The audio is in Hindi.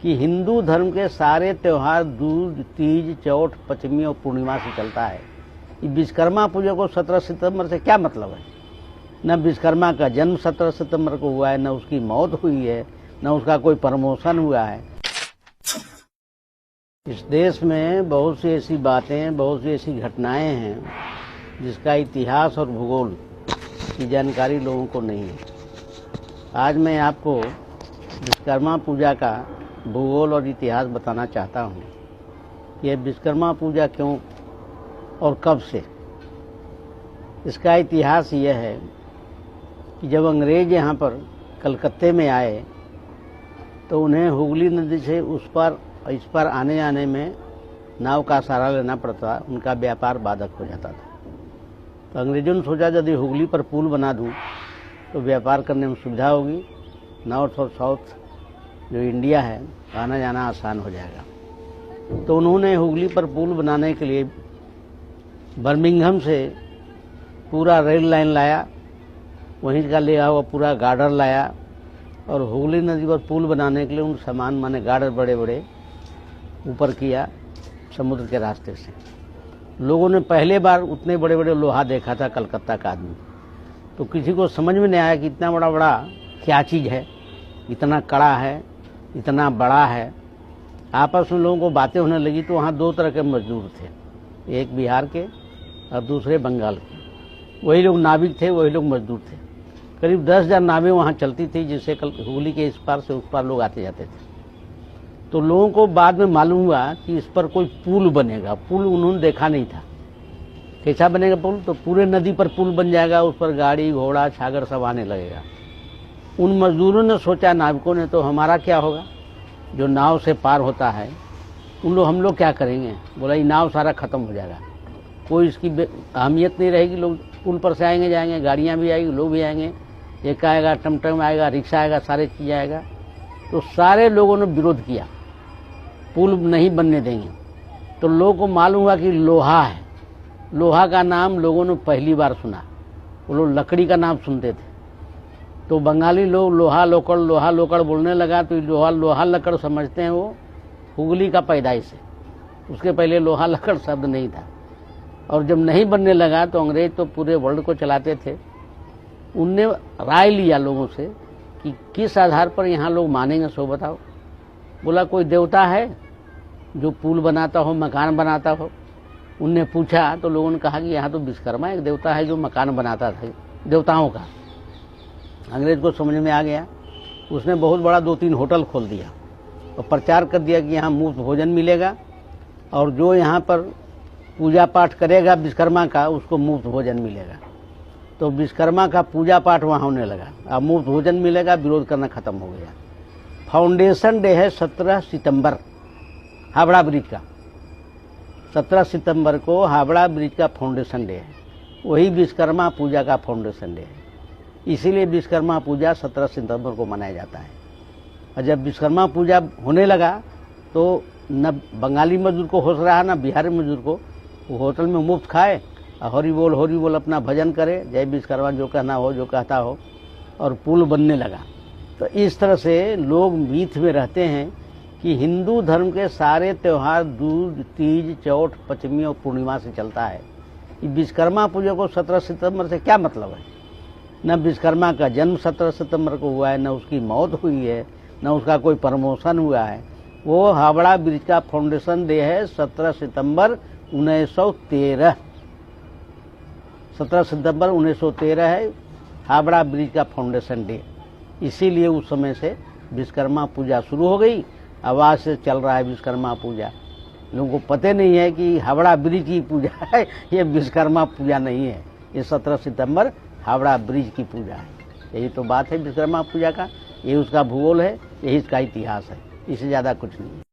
कि हिंदू धर्म के सारे त्योहार दूज, तीज, चौथ, पंचमी और पूर्णिमा से चलता है। ये विश्वकर्मा पूजा को 17 सितंबर से क्या मतलब है? न विश्वकर्मा का जन्म 17 सितंबर को हुआ है, न उसकी मौत हुई है, न उसका कोई प्रमोशन हुआ है। इस देश में बहुत सी ऐसी बातें, बहुत सी ऐसी घटनाएं हैं जिसका इतिहास और भूगोल की जानकारी लोगों को नहीं है। आज मैं आपको विश्वकर्मा पूजा का भूगोल और इतिहास बताना चाहता हूँ कि यह विश्वकर्मा पूजा क्यों और कब से। इसका इतिहास यह है कि जब अंग्रेज यहाँ पर कलकत्ते में आए तो उन्हें हुगली नदी से इस पर आने जाने में नाव का सहारा लेना पड़ता, उनका व्यापार बाधक हो जाता था। तो अंग्रेजों ने सोचा यदि हुगली पर पुल बना दूं तो व्यापार करने में सुविधा होगी, नॉर्थ और साउथ जो इंडिया है आना जाना आसान हो जाएगा। तो उन्होंने हुगली पर पुल बनाने के लिए बर्मिंघम से पूरा रेल लाइन लाया, वहीं का लिया हुआ पूरा गार्डर लाया और हुगली नदी पर पुल बनाने के लिए उन सामान माने गार्डर बड़े बड़े ऊपर किया समुद्र के रास्ते से। लोगों ने पहले बार उतने बड़े बड़े लोहा देखा था कलकत्ता का आदमी, तो किसी को समझ में नहीं आया कि इतना बड़ा क्या चीज़ है, इतना कड़ा है, इतना बड़ा है। आपस में लोगों को बातें होने लगी तो वहाँ दो तरह के मजदूर थे, एक बिहार के और दूसरे बंगाल के। वही लोग नाविक थे, वही लोग मजदूर थे। करीब 10,000 नावें वहाँ चलती थी जिससे हुगली के इस पार से उस पार लोग आते जाते थे। तो लोगों को बाद में मालूम हुआ कि इस पर कोई पुल बनेगा। पुल उन्होंने देखा नहीं था, कैसा बनेगा पुल? तो पूरे नदी पर पुल बन जाएगा, उस पर गाड़ी घोड़ा छागर सब आने लगेगा। उन मजदूरों ने सोचा, नाविकों ने, तो हमारा क्या होगा जो नाव से पार होता है, हम लोग क्या करेंगे? बोला ये नाव सारा खत्म हो जाएगा, कोई इसकी अहमियत नहीं रहेगी। लोग पुल पर से आएंगे जाएंगे, गाड़ियाँ भी आएगी, लोग भी आएंगे, एक आएगा, टमटम आएगा, रिक्शा आएगा, सारे चीज़ आएगा। तो सारे लोगों ने विरोध किया, पुल नहीं बनने देंगे। तो लोगों को मालूम हुआ कि लोहा है। लोहा का नाम लोगों ने पहली बार सुना, वो लोग लकड़ी का नाम सुनते थे। तो बंगाली लोग लोहा लोकड़ बोलने लगा। तो लोहा लकड़ समझते हैं वो हुगली का पैदाइश है, उसके पहले लोहा लकड़ शब्द नहीं था। और जब नहीं बनने लगा तो अंग्रेज तो पूरे वर्ल्ड को चलाते थे, उनने राय लिया लोगों से कि किस आधार पर यहाँ लोग मानेंगे, सो बताओ। बोला कोई देवता है जो पुल बनाता हो, मकान बनाता हो? उनने पूछा तो लोगों ने कहा कि यहाँ तो विश्वकर्मा एक देवता है जो मकान बनाता था देवताओं का। अंग्रेज को समझ में आ गया, उसने बहुत बड़ा 2-3 होटल खोल दिया और प्रचार कर दिया कि यहाँ मुफ्त भोजन मिलेगा और जो यहाँ पर पूजा पाठ करेगा विश्वकर्मा का उसको मुफ्त भोजन मिलेगा। तो विश्वकर्मा का पूजा पाठ वहाँ होने लगा, अब मुफ्त भोजन मिलेगा, विरोध करना खत्म हो गया। फाउंडेशन डे है 17 सितंबर, हावड़ा ब्रिज का। 17 सितंबर को हावड़ा ब्रिज का फाउंडेशन डे है, वही विश्वकर्मा पूजा का फाउंडेशन डे है। इसीलिए विश्वकर्मा पूजा 17 सितंबर को मनाया जाता है। और जब विश्वकर्मा पूजा होने लगा तो न बंगाली मजदूर को होश रहा, न बिहारी मजदूर को। वो होटल में मुफ्त खाए और हरि बोल अपना भजन करे, जय विश्वकर्मा जो कहना हो, जो कहता हो, और पुल बनने लगा। तो इस तरह से लोग मीथ में रहते हैं कि हिंदू धर्म के सारे त्योहार दूज, तीज, चौथ, पंचमी और पूर्णिमा से चलता है। ये विश्वकर्मा पूजा को 17 सितंबर से क्या मतलब है? न विश्वकर्मा का जन्म 17 सितंबर को हुआ है, न उसकी मौत हुई है, न उसका कोई प्रमोशन हुआ है। वो हावड़ा ब्रिज का फाउंडेशन डे है 17 सितंबर 1913। 17 सितंबर 1913 है हावड़ा ब्रिज का फाउंडेशन डे। इसीलिए उस समय से विश्वकर्मा पूजा शुरू हो गई। आवाज से चल रहा है विश्वकर्मा पूजा। लोगों को पता नहीं है कि हावड़ा ब्रिज की पूजा है, ये विश्वकर्मा पूजा नहीं है। ये 17 सितंबर हावड़ा ब्रिज की पूजा है। यही तो बात है विश्वकर्मा पूजा का, यही उसका भूगोल है, यही इसका इतिहास है, इससे ज़्यादा कुछ नहीं है।